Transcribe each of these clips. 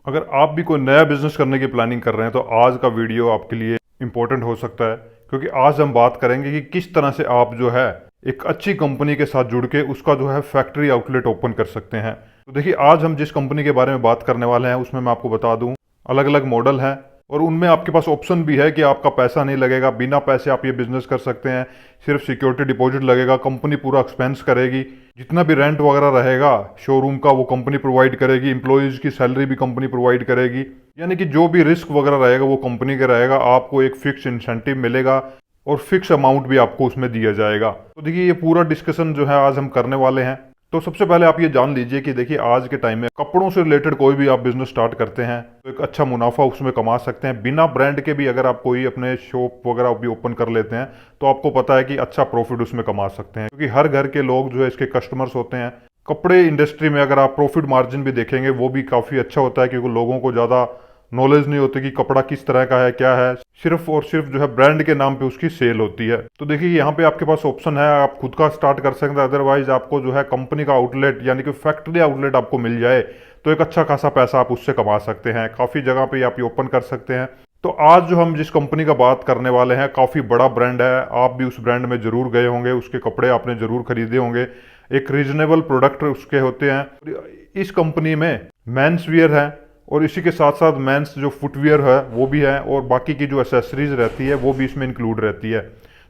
अगर आप भी कोई नया बिजनेस करने की प्लानिंग कर रहे हैं तो आज का वीडियो आपके लिए इम्पोर्टेंट हो सकता है, क्योंकि आज हम बात करेंगे कि किस तरह से आप जो है एक अच्छी कंपनी के साथ जुड़ के उसका जो है फैक्ट्री आउटलेट ओपन कर सकते हैं। तो देखिए, आज हम जिस कंपनी के बारे में बात करने वाले हैं उसमें मैं आपको बता दूं, अलग अलग मॉडल हैं और उनमें आपके पास ऑप्शन भी है कि आपका पैसा नहीं लगेगा, बिना पैसे आप ये बिजनेस कर सकते हैं। सिर्फ सिक्योरिटी डिपॉजिट लगेगा, कंपनी पूरा एक्सपेंस करेगी, जितना भी रेंट वगैरह रहेगा शोरूम का वो कंपनी प्रोवाइड करेगी, एम्प्लॉयज़ की सैलरी भी कंपनी प्रोवाइड करेगी। यानी कि जो भी रिस्क वगैरह रहेगा वो कंपनी का रहेगा, आपको एक फिक्स इंसेंटिव मिलेगा और फिक्स अमाउंट भी आपको उसमें दिया जाएगा। तो देखिए, ये पूरा डिस्कशन जो है आज हम करने वाले हैं। तो सबसे पहले आप ये जान लीजिए कि देखिए, आज के टाइम में कपड़ों से रिलेटेड कोई भी आप बिजनेस स्टार्ट करते हैं तो एक अच्छा मुनाफा उसमें कमा सकते हैं। बिना ब्रांड के भी अगर आप कोई अपने शॉप वगैरह भी ओपन कर लेते हैं तो आपको पता है कि अच्छा प्रॉफिट उसमें कमा सकते हैं, क्योंकि हर घर के लोग जो है इसके कस्टमर्स होते हैं। कपड़े इंडस्ट्री में अगर आप प्रॉफिट मार्जिन भी देखेंगे वो भी काफ़ी अच्छा होता है, क्योंकि लोगों को ज़्यादा नॉलेज नहीं होती कि कपड़ा किस तरह का है, क्या है। सिर्फ और सिर्फ जो है ब्रांड के नाम पे उसकी सेल होती है। तो देखिए, यहाँ पे आपके पास ऑप्शन है, आप खुद का स्टार्ट कर सकते हैं, अदरवाइज आपको जो है कंपनी का आउटलेट यानी कि फैक्ट्री आउटलेट आपको मिल जाए तो एक अच्छा खासा पैसा आप उससे कमा सकते हैं। काफ़ी जगह पे आप ये ओपन कर सकते हैं। तो आज जो हम जिस कंपनी का बात करने वाले हैं काफ़ी बड़ा ब्रांड है, आप भी उस ब्रांड में जरूर गए होंगे, उसके कपड़े आपने जरूर खरीदे होंगे। एक रीजनेबल प्रोडक्ट उसके होते हैं। इस कंपनी में मेंस वियर है और इसी के साथ साथ मेंस जो फुटवियर है वो भी है, और बाकी की जो एसेसरीज रहती है वो भी इसमें इंक्लूड रहती है।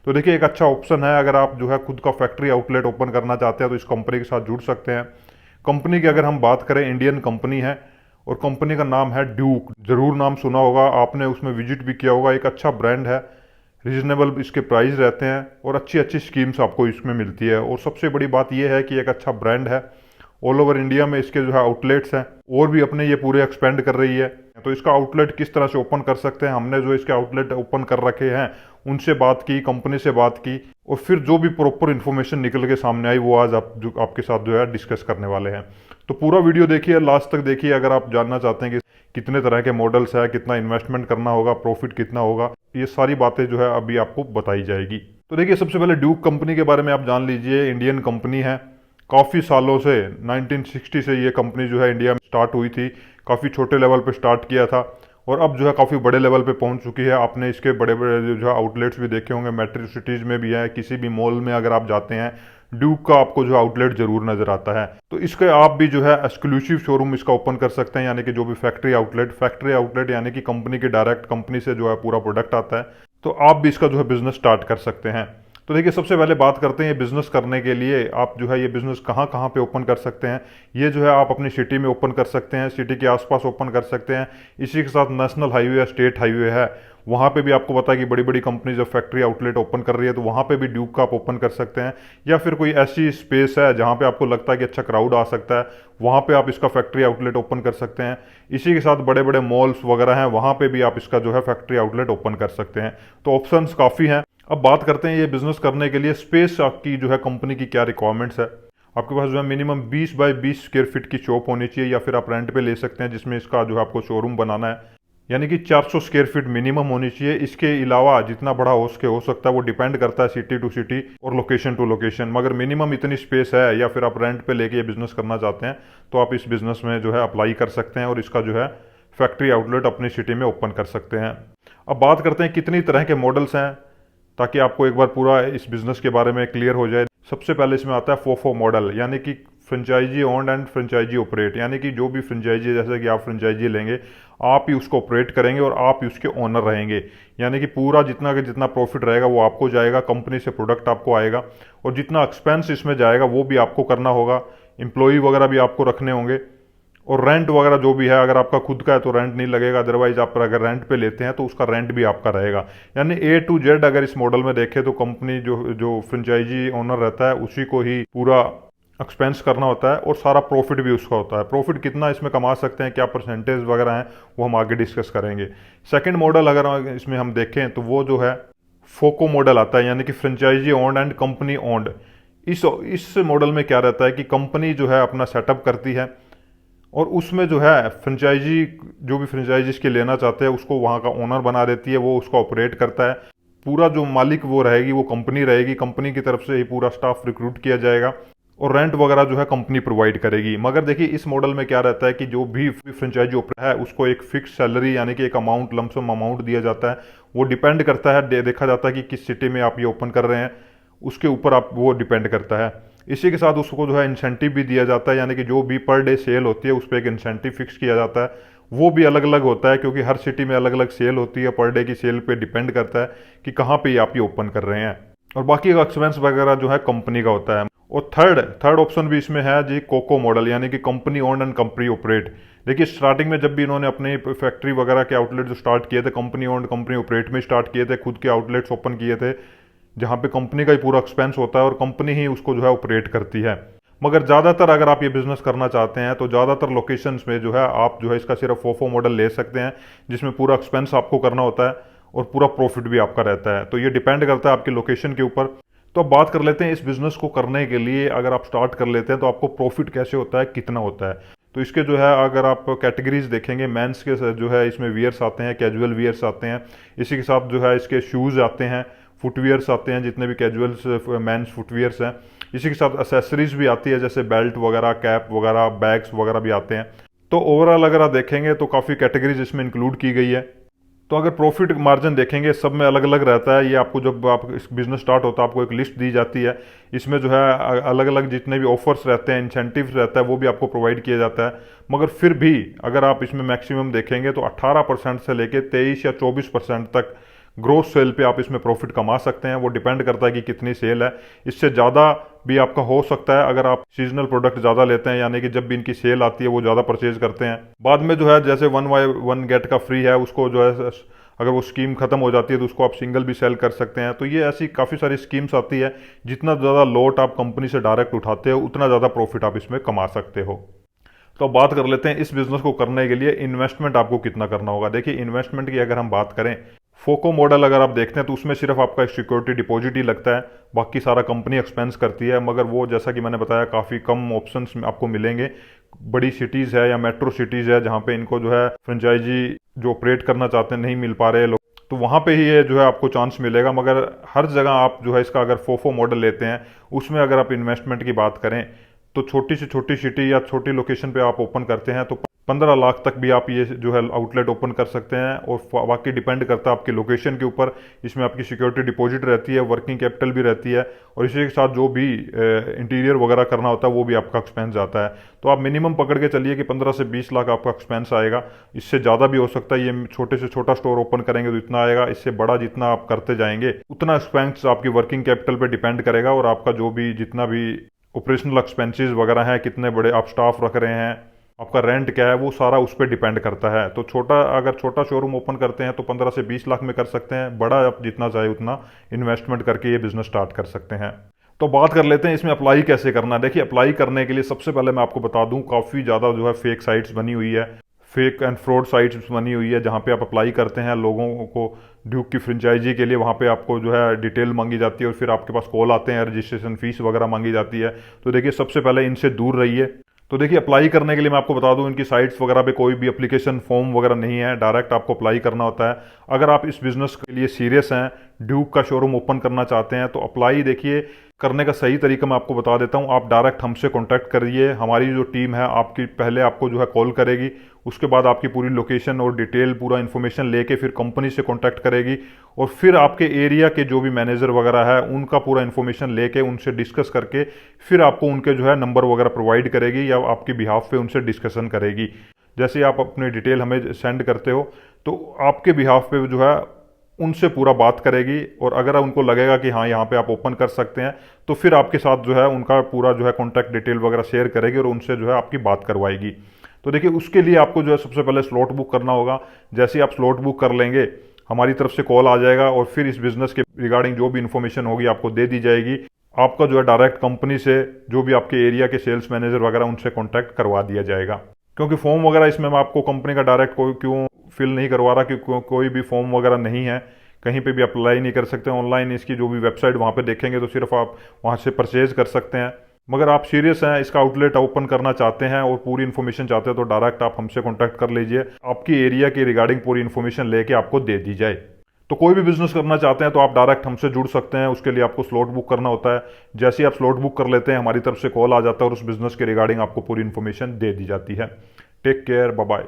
तो देखिए, एक अच्छा ऑप्शन है। अगर आप जो है खुद का फैक्ट्री आउटलेट ओपन करना चाहते हैं तो इस कंपनी के साथ जुड़ सकते हैं। कंपनी की अगर हम बात करें, इंडियन कंपनी है और कंपनी का नाम है ड्यूक। जरूर नाम सुना होगा आपने, उसमें विजिट भी किया होगा। एक अच्छा ब्रांड है, रीजनेबल इसके प्राइस रहते हैं और अच्छी अच्छी स्कीम्स आपको इसमें मिलती है। और सबसे बड़ी बात यह है कि एक अच्छा ब्रांड है, ऑल ओवर इंडिया में इसके जो है आउटलेट्स हैं और भी अपने ये पूरे एक्सपेंड कर रही है। तो इसका आउटलेट किस तरह से ओपन कर सकते हैं, हमने जो इसके आउटलेट ओपन कर रखे हैं उनसे बात की, कंपनी से बात की, और फिर जो भी प्रॉपर इन्फॉर्मेशन निकल के सामने आई वो आज आप जो आपके साथ जो है डिस्कस करने वाले हैं। तो पूरा वीडियो देखिए, लास्ट तक देखिए। अगर आप जानना चाहते हैं कि कितने तरह के मॉडल्स है, कितना इन्वेस्टमेंट करना होगा, प्रॉफिट कितना होगा, ये सारी बातें जो है अभी आपको बताई जाएगी। तो देखिए, सबसे पहले ड्यूक कंपनी के बारे में आप जान लीजिए। इंडियन कंपनी है, काफ़ी सालों से 1960 से ये कंपनी जो है इंडिया में स्टार्ट हुई थी। काफ़ी छोटे लेवल पे स्टार्ट किया था और अब जो है काफ़ी बड़े लेवल पे पहुंच चुकी है। आपने इसके बड़े बड़े जो है आउटलेट्स भी देखे होंगे, मेट्रो सिटीज़ में भी है, किसी भी मॉल में अगर आप जाते हैं ड्यूक का आपको जो आउटलेट जरूर नजर आता है। तो इसके आप भी जो है एक्सक्लूसिव शोरूम इसका ओपन कर सकते हैं, यानी कि जो भी फैक्ट्री आउटलेट यानी कि कंपनी के डायरेक्ट कंपनी से जो है पूरा प्रोडक्ट आता है, तो आप भी इसका जो है बिजनेस स्टार्ट कर सकते हैं। तो देखिए, सबसे पहले बात करते हैं ये बिजनेस करने के लिए आप जो है ये बिजनेस कहाँ कहाँ पे ओपन कर सकते हैं। ये जो है आप अपनी सिटी में ओपन कर सकते हैं, सिटी के आसपास ओपन कर सकते हैं। इसी के साथ नेशनल हाईवे या स्टेट हाईवे है, वहाँ पे भी आपको पता है कि बड़ी बड़ी कंपनी जब फैक्ट्री आउटलेट ओपन कर रही है तो वहाँ पे भी ड्यूक का आप ओपन कर सकते हैं। या फिर कोई ऐसी स्पेस है जहाँ पे आपको लगता है कि अच्छा क्राउड आ सकता है, वहाँ पे आप इसका फैक्ट्री आउटलेट ओपन कर सकते हैं। इसी के साथ बड़े बड़े मॉल्स वगैरह हैं, वहाँ पे भी आप इसका जो है फैक्ट्री आउटलेट ओपन कर सकते हैं। तो ऑप्शंस काफ़ी हैं। अब बात करते हैं ये बिजनेस करने के लिए स्पेस आपकी जो है कंपनी की क्या रिक्वायरमेंट्स है। आपके पास जो है मिनिमम 20 बाय 20 स्क्वायर फीट की शॉप होनी चाहिए, या फिर आप रेंट पे ले सकते हैं जिसमें इसका जो है आपको शोरूम बनाना है, यानी कि 400 स्क्वायर फीट मिनिमम होनी चाहिए। इसके अलावा जितना बड़ा हो सकता है वो डिपेंड करता है सिटी टू सिटी और लोकेशन टू लोकेशन, मगर मिनिमम इतनी स्पेस है। या फिर आप रेंट पे लेके ये बिजनेस करना चाहते हैं तो आप इस बिजनेस में जो है अप्लाई कर सकते हैं और इसका जो है फैक्ट्री आउटलेट अपनी सिटी में ओपन कर सकते हैं। अब बात करते हैं कितनी तरह के मॉडल्स हैं, ताकि आपको एक बार पूरा इस बिजनेस के बारे में क्लियर हो जाए। सबसे पहले इसमें आता है फोफो मॉडल, यानी कि franchisee owned and franchisee operate, यानी कि जो भी फ्रेंचाइजी, जैसे कि आप फ्रेंचाइजी लेंगे आप ही उसको ऑपरेट करेंगे और आप ही उसके ओनर रहेंगे। यानी कि पूरा जितना का जितना प्रॉफिट रहेगा वो आपको जाएगा, कंपनी से प्रोडक्ट आपको आएगा, और जितना एक्सपेंस इसमें जाएगा वो भी आपको करना होगा। एम्प्लॉय वगैरह भी आपको रखने होंगे, और रेंट वगैरह जो भी है, अगर आपका खुद का है तो रेंट नहीं लगेगा, अदरवाइज आप अगर रेंट पे लेते हैं तो उसका रेंट भी आपका रहेगा। यानी ए टू जेड अगर इस मॉडल में देखें तो कंपनी जो जो फ्रेंचाइजी ओनर रहता है उसी को ही पूरा एक्सपेंस करना होता है और सारा प्रॉफिट भी उसका होता है। प्रॉफिट कितना इसमें कमा सकते हैं, क्या परसेंटेज वगैरह हैं, वो हम आगे डिस्कस करेंगे। सेकेंड मॉडल अगर इसमें हम देखें तो वो जो है फोको मॉडल आता है, यानी कि franchisee owned and company owned. इस मॉडल में क्या रहता है कि कंपनी जो है अपना सेटअप करती है और उसमें जो है फ्रेंचाइजी, जो भी फ्रेंचाइजी इसके लेना चाहते हैं उसको वहाँ का ओनर बना देती है, वो उसको ऑपरेट करता है। पूरा जो मालिक वो रहेगी, वो कंपनी रहेगी, कंपनी की तरफ से ही पूरा स्टाफ रिक्रूट किया जाएगा और रेंट वगैरह जो है कंपनी प्रोवाइड करेगी। मगर देखिए इस मॉडल में क्या रहता है कि जो भी फ्रेंचाइजी ओपरेटर है उसको एक फिक्स सैलरी यानी कि एक अमाउंट, लमसम अमाउंट दिया जाता है। वो डिपेंड करता है, देखा जाता है कि किस सिटी में आप ये ओपन कर रहे हैं, उसके ऊपर आप वो डिपेंड करता है। इसी के साथ उसको जो है इंसेंटिव भी दिया जाता है, यानी कि जो भी पर डे सेल होती है उस पर एक इंसेंटिव फिक्स किया जाता है। वो भी अलग अलग होता है क्योंकि हर सिटी में अलग अलग सेल होती है, पर डे की सेल पे डिपेंड करता है कि कहाँ पे आप ये ओपन कर रहे हैं। और बाकी का एक्सपेंस वगैरह जो है कंपनी का होता है। और थर्ड ऑप्शन भी इसमें है जी, कोको मॉडल, यानी कि company owned and company operate. देखिए स्टार्टिंग में जब भी इन्होंने अपनी फैक्ट्री वगैरह के आउटलेट जो स्टार्ट किए थे, कंपनी ओन्ड कंपनी ऑपरेट में स्टार्ट किए थे, खुद के आउटलेट्स ओपन किए थे जहाँ पे कंपनी का ही पूरा एक्सपेंस होता है और कंपनी ही उसको जो है ऑपरेट करती है। मगर ज़्यादातर अगर आप ये बिजनेस करना चाहते हैं तो ज़्यादातर लोकेशंस में जो है आप जो है इसका सिर्फ फोफो मॉडल ले सकते हैं, जिसमें पूरा एक्सपेंस आपको करना होता है और पूरा प्रॉफिट भी आपका रहता है। तो ये डिपेंड करता है आपकी लोकेशन के ऊपर। तो अब बात कर लेते हैं इस बिजनेस को करने के लिए अगर आप स्टार्ट कर लेते हैं तो आपको प्रॉफिट कैसे होता है, कितना होता है। तो इसके जो है अगर आप कैटेगरीज देखेंगे, मेंस के जो है इसमें वियर्स आते हैं, कैजुअल वियर्स आते हैं, इसी के साथ जो है इसके शूज़ आते हैं, फुटवियर्स आते हैं, जितने भी कैजुअल्स मेंस फुटवियर्स हैं। इसी के साथ एसेसरीज भी आती है जैसे बेल्ट वगैरह, कैप वगैरह, बैग्स वगैरह भी आते हैं। तो ओवरऑल अगर आप देखेंगे तो काफ़ी कैटेगरीज इसमें इंक्लूड की गई है। तो अगर प्रॉफिट मार्जिन देखेंगे सब में अलग अलग रहता है। ये आपको जब आप इस बिजनेस स्टार्ट होता है आपको एक लिस्ट दी जाती है, इसमें जो है अलग अलग जितने भी ऑफर्स रहते हैं, इंसेंटिव्स रहता है, वो भी आपको प्रोवाइड किया जाता है। मगर फिर भी अगर आप इसमें मैक्सिमम देखेंगे तो 18% से लेके 23 या 24% तक ग्रोस सेल पे आप इसमें प्रॉफिट कमा सकते हैं। वो डिपेंड करता है कि कितनी सेल है, इससे ज़्यादा भी आपका हो सकता है अगर आप सीजनल प्रोडक्ट ज़्यादा लेते हैं, यानी कि जब भी इनकी सेल आती है वो ज़्यादा परचेज करते हैं। बाद में जो है जैसे 1 बाय 1 गेट का फ्री है, उसको जो है अगर वो स्कीम खत्म हो जाती है तो उसको आप सिंगल भी सेल कर सकते हैं। तो ये ऐसी काफ़ी सारी स्कीम्स आती है, जितना ज़्यादा लॉट आप कंपनी से डायरेक्ट उठाते हो उतना ज़्यादा प्रॉफिट आप इसमें कमा सकते हो। तो अब बात कर लेते हैं इस बिजनेस को करने के लिए इन्वेस्टमेंट आपको कितना करना होगा। देखिए इन्वेस्टमेंट की अगर हम बात करें, फोको मॉडल अगर आप देखते हैं तो उसमें सिर्फ आपका एक सिक्योरिटी डिपॉजिट ही लगता है, बाकी सारा कंपनी एक्सपेंस करती है। मगर वो जैसा कि मैंने बताया काफ़ी कम ऑप्शंस आपको मिलेंगे। बड़ी सिटीज़ है या मेट्रो सिटीज़ है जहाँ पे इनको जो है फ्रेंचाइजी जो ऑपरेट करना चाहते हैं नहीं मिल पा रहे लोग, तो वहाँ पे ही ये जो है आपको चांस मिलेगा। मगर हर जगह आप जो है इसका अगर फोफो मॉडल लेते हैं उसमें अगर आप इन्वेस्टमेंट की बात करें तो छोटी से छोटी सिटी या छोटी लोकेशन पे आप ओपन करते हैं तो 15 लाख तक भी आप ये जो है आउटलेट ओपन कर सकते हैं। और बाकी डिपेंड करता है आपकी लोकेशन के ऊपर। इसमें आपकी सिक्योरिटी डिपॉजिट रहती है, वर्किंग कैपिटल भी रहती है, और इसी के साथ जो भी इंटीरियर वगैरह करना होता है वो भी आपका एक्सपेंस जाता है। तो आप मिनिमम पकड़ के चलिए कि 15 से 20 लाख आपका एक्सपेंस आएगा। इससे ज़्यादा भी हो सकता है, ये छोटे से छोटा स्टोर ओपन करेंगे तो इतना आएगा, इससे बड़ा जितना आप करते जाएंगे उतना एक्सपेंस आपकी वर्किंग कैपिटल पर डिपेंड करेगा। और आपका जो भी जितना भी ऑपरेशनल एक्सपेंसेस वगैरह हैं, कितने बड़े आप स्टाफ रख रहे हैं, आपका रेंट क्या है, वो सारा उस पर डिपेंड करता है। तो अगर छोटा शोरूम ओपन करते हैं तो 15 से 20 लाख में कर सकते हैं, बड़ा आप जितना चाहे उतना इन्वेस्टमेंट करके ये बिजनेस स्टार्ट कर सकते हैं। तो बात कर लेते हैं इसमें अप्लाई कैसे करना है। देखिए अप्लाई करने के लिए सबसे पहले मैं आपको बता दूं, काफ़ी ज़्यादा जो है फेक साइट्स बनी हुई है, फेक एंड फ्रॉड साइट्स बनी हुई है जहाँ पे आप अप्लाई करते हैं लोगों को ड्यूक की फ्रेंचाइजी के लिए। वहाँ पे आपको जो है डिटेल मांगी जाती है और फिर आपके पास कॉल आते हैं, रजिस्ट्रेशन फीस वगैरह मांगी जाती है। तो देखिए सबसे पहले इनसे दूर रहिए। तो देखिए अप्लाई करने के लिए मैं आपको बता दूं, इनकी साइट्स वगैरह पे कोई भी एप्लीकेशन फॉर्म वगैरह नहीं है, डायरेक्ट आपको अप्लाई करना होता है। अगर आप इस बिजनेस के लिए सीरियस हैं, ड्यूक का शोरूम ओपन करना चाहते हैं, तो अप्लाई देखिए करने का सही तरीका मैं आपको बता देता हूं। आप डायरेक्ट हमसे कांटेक्ट करिए, हमारी जो टीम है आपकी पहले आपको जो है कॉल करेगी, उसके बाद आपकी पूरी लोकेशन और डिटेल पूरा इन्फॉर्मेशन लेके फिर कंपनी से कांटेक्ट करेगी, और फिर आपके एरिया के जो भी मैनेजर वगैरह है उनका पूरा इन्फॉर्मेशन लेके उनसे डिस्कस करके फिर आपको उनके जो है नंबर वगैरह प्रोवाइड करेगी या आपकी बिहाफ पे उनसे डिस्कशन करेगी। जैसे आप अपनी डिटेल हमें सेंड करते हो तो आपके बिहाफ पे जो है उनसे पूरा बात करेगी, और अगर उनको लगेगा कि हाँ यहाँ पे आप ओपन कर सकते हैं तो फिर आपके साथ जो है उनका पूरा जो है कॉन्टैक्ट डिटेल वगैरह शेयर करेगी और उनसे जो है आपकी बात करवाएगी। तो देखिए उसके लिए आपको जो है सबसे पहले स्लॉट बुक करना होगा। जैसे ही आप स्लॉट बुक कर लेंगे हमारी तरफ से कॉल आ जाएगा और फिर इस बिजनेस के रिगार्डिंग जो भी इन्फॉर्मेशन होगी आपको दे दी जाएगी। आपका जो है डायरेक्ट कंपनी से जो भी आपके एरिया के सेल्स मैनेजर वगैरह उनसे कॉन्टैक्ट करवा दिया जाएगा। क्योंकि फॉर्म वगैरह इसमें मैं आपको कंपनी का डायरेक्ट क्यों फिल नहीं करवा रहा, क्योंकि कोई भी फॉर्म वगैरह नहीं है, कहीं पे भी अप्लाई नहीं कर सकते। ऑनलाइन इसकी जो भी वेबसाइट वहाँ पे देखेंगे तो सिर्फ आप वहाँ से परचेज कर सकते हैं। मगर आप सीरियस हैं, इसका आउटलेट ओपन करना चाहते हैं और पूरी इन्फॉर्मेशन चाहते हैं तो डायरेक्ट आप हमसे कॉन्टैक्ट कर लीजिए, आपकी एरिया के रिगार्डिंग पूरी इन्फॉर्मेशन लेके आपको दे दी जाए। तो कोई भी बिजनेस करना चाहते हैं तो आप डायरेक्ट हमसे जुड़ सकते हैं। उसके लिए आपको स्लॉट बुक करना होता है। जैसे ही आप स्लॉट बुक कर लेते हैं हमारी तरफ से कॉल आ जाता है और उस बिजनेस के रिगार्डिंग आपको पूरी इन्फॉर्मेशन दे दी जाती है। Take care, bye bye.